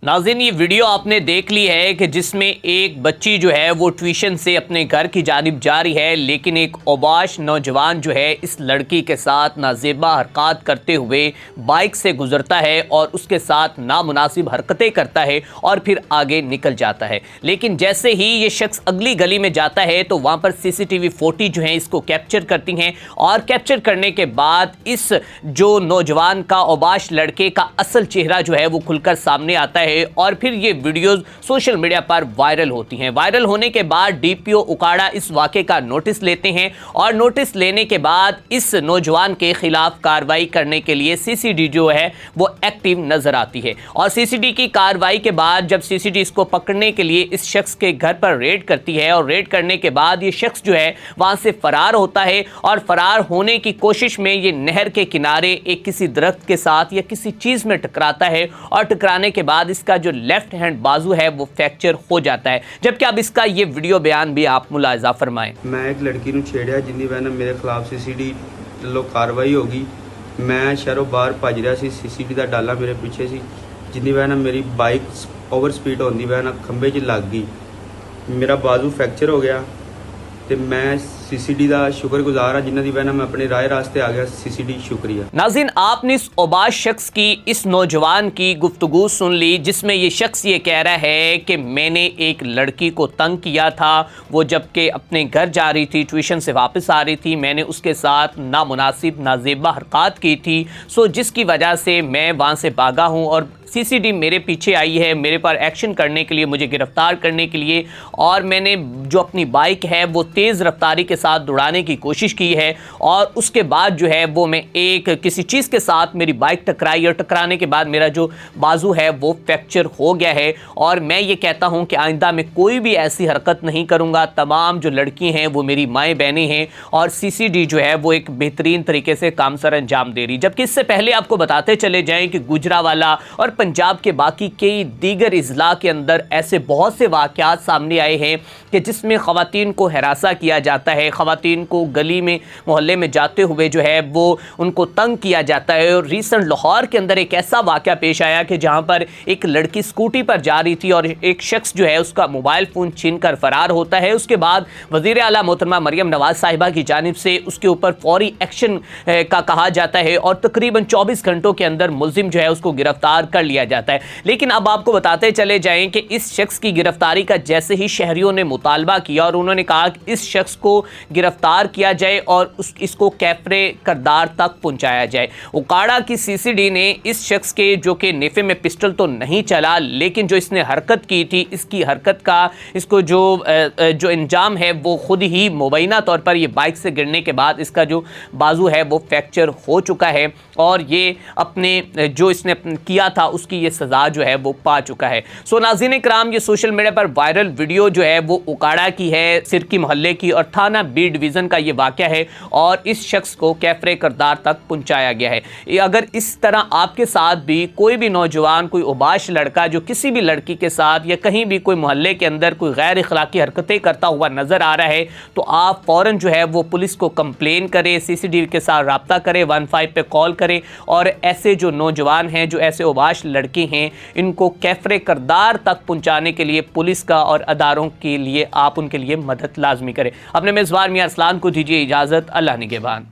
नाज़रीन, ये वीडियो आपने देख ली है कि जिसमें एक बच्ची जो है वो ट्यूशन से अपने घर की जानिब जा रही है, लेकिन एक औबाश नौजवान जो है इस लड़की के साथ नाजेबा हरकत करते हुए बाइक से गुजरता है और उसके साथ नामुनासिब हरकतें करता है और फिर आगे निकल जाता है। लेकिन जैसे ही ये शख्स अगली गली में जाता है तो वहाँ पर CCTV फुटेज जो है इसको कैप्चर करती हैं और कैप्चर करने के बाद इस जो नौजवान का औबाश लड़के का असल चेहरा जो है वो खुलकर सामने आता है और फिर ये वीडियोस सोशल मीडिया पर वायरल होती हैं। वायरल होने के बाद DPO उकाड़ा इस वाक़े का नोटिस लेते हैं और नोटिस लेने के बाद इस नौजवान के खिलाफ कार्रवाई करने के लिए CCD जो है वो एक्टिव नजर आती है। और CCD की कार्रवाई के बाद जब CCD इसको पकड़ने के लिए इस शख्स के घर पर रेड करती है और रेड करने के बाद ये शख्स जो है वहां से फरार होता है और फरार होने की कोशिश में ये नहर के किनारे एक किसी दरख्त के साथ या किसी चीज में टकराता है और टकराने के बाद इसका जो लेफ्ट हैंड बाजू है वो फ्रैक्चर हो जाता है। जबकि अब इसका ये वीडियो बयान भी आप मुलाहिजा फरमाएं। मैं एक लड़की ਨੂੰ ਛੇੜਿਆ ਜਿੰਦੀ ਵਜ੍ਹਾ ਨਾਲ ਮੇਰੇ ਖਿਲਾਫ CCD ਵੱਲੋਂ ਕਾਰਵਾਈ ਹੋ ਗਈ। ਮੈਂ ਸ਼ਹਿਰੋਂ ਬਾਹਰ ਭੱਜ ਰਿਹਾ ਸੀ, CCD ਦਾ ਡਾਲਾ ਮੇਰੇ ਪਿੱਛੇ ਸੀ, ਜਿੰਦੀ ਵਜ੍ਹਾ ਨਾਲ ਮੇਰੀ ਬਾਈਕ ਓਵਰ ਸਪੀਡ ਹੋਣ ਦੀ ਵਜ੍ਹਾ ਨਾਲ ਖੰਭੇ 'ਚ ਲੱਗ ਗਈ। ਮੇਰਾ ਬਾਜ਼ੂ ਫ੍ਰੈਕਚਰ ਹੋ ਗਿਆ ਤੇ मैं CCD का शुक्रगुजार हाँ जिन्होंने वजह मैं अपने राय रास्ते आ गया। CCD शुक्रिया। नाज़रीन, आपने इस औबाश शख्स की, इस नौजवान की गुफ्तगू सुन ली जिसमें ये शख्स ये कह रहा है कि मैंने एक लड़की को तंग किया था, वो जबकि अपने घर जा रही थी, ट्यूशन से वापस आ रही थी, मैंने उसके साथ नामुनासिब नाजेबा हरकत की थी, सो जिसकी वजह से मैं वहाँ से भागा हूँ और CCD मेरे पीछे आई है मेरे पर एक्शन करने के लिए, मुझे गिरफ्तार करने के लिए, और मैंने जो अपनी बाइक है वो तेज़ रफ्तारी के साथ दौड़ाने की कोशिश की है और उसके बाद जो है वो मैं एक किसी चीज़ के साथ मेरी बाइक टकराई और टकराने के बाद मेरा जो बाजू है वो फ्रैक्चर हो गया है। और मैं ये कहता हूँ कि आइंदा मैं कोई भी ऐसी हरकत नहीं करूँगा। तमाम जो लड़की हैं वो मेरी माएँ बहनें हैं और CCD जो है वो एक बेहतरीन तरीके से काम सर अंजाम दे रही। जबकि इससे पहले आपको बताते चले जाएँ कि गुजरावाला और पंजाब के बाकी कई दीगर इजला के अंदर ऐसे बहुत से वाक़यात सामने आए हैं कि जिसमें ख़वातीन को हरासा किया जाता है, ख़वातीन को गली में मोहल्ले में जाते हुए जो है वो उनको तंग किया जाता है। और रिसेंट लाहौर के अंदर एक ऐसा वाक़या पेश आया कि जहाँ पर एक लड़की स्कूटी पर जा रही थी और एक शख्स जो है उसका मोबाइल फ़ोन छीन कर फ़रार होता है। उसके बाद वज़ीर आला मोहतरमा मरियम नवाज़ साहिबा की जानिब से उसके ऊपर फौरी एक्शन का कहा जाता है और तकरीबन 24 घंटों के अंदर मुलजिम जो है उसको गिरफ्तार कर लिया जाता है। लेकिन अब आपको बताते चले जाएं कि इस शख्स की गिरफ्तारी का जैसे ही शहरियों ने मुतालबा किया और उन्होंने कहा कि इस शख्स को गिरफ्तार किया जाए और इसको कैफरे करदार तक पहुंचाया जाए। उकाड़ा की CCD ने इस शख्स के, जो कि नेफे में पिस्टल तो नहीं चला लेकिन जो इसने हरकत की थी, इसकी हरकत का इसको जो इंजाम है वो खुद ही मुबैना तौर पर ये बाइक से गिरने के बाद इसका जो बाजू है वो फ्रैक्चर हो चुका है और ये अपने जो इसने किया था उसकी ये सज़ा जो है वो पा चुका है। सो नाज़रीन इकराम, ये सोशल मीडिया पर वायरल वीडियो जो है वो उकाड़ा की है, सिरकी मोहल्ले की और थाना B डिवीज़न का ये वाक़या है और इस शख्स को कैफरे करदार तक पहुंचाया गया है। अगर इस तरह आपके साथ भी कोई भी नौजवान, कोई औबाश लड़का जो किसी भी लड़की के साथ या कहीं भी कोई मोहल्ले के अंदर कोई गैर अखलाकी हरकतें करता हुआ नज़र आ रहा है तो आप फ़ौरन जो है वो पुलिस को कंप्लेन करें, CCTV के साथ रब्ता करें, 15 पे कॉल करें और ऐसे जो नौजवान हैं, जो ऐसे औबाश लड़के हैं, इनको कैफरे करदार तक पहुंचाने के लिए पुलिस का और अदारों के लिए आप उनके लिए मदद लाजमी करें। अपने मेज़बान मियां अरसलान को दीजिए इजाज़त। अल्लाह निगहबान।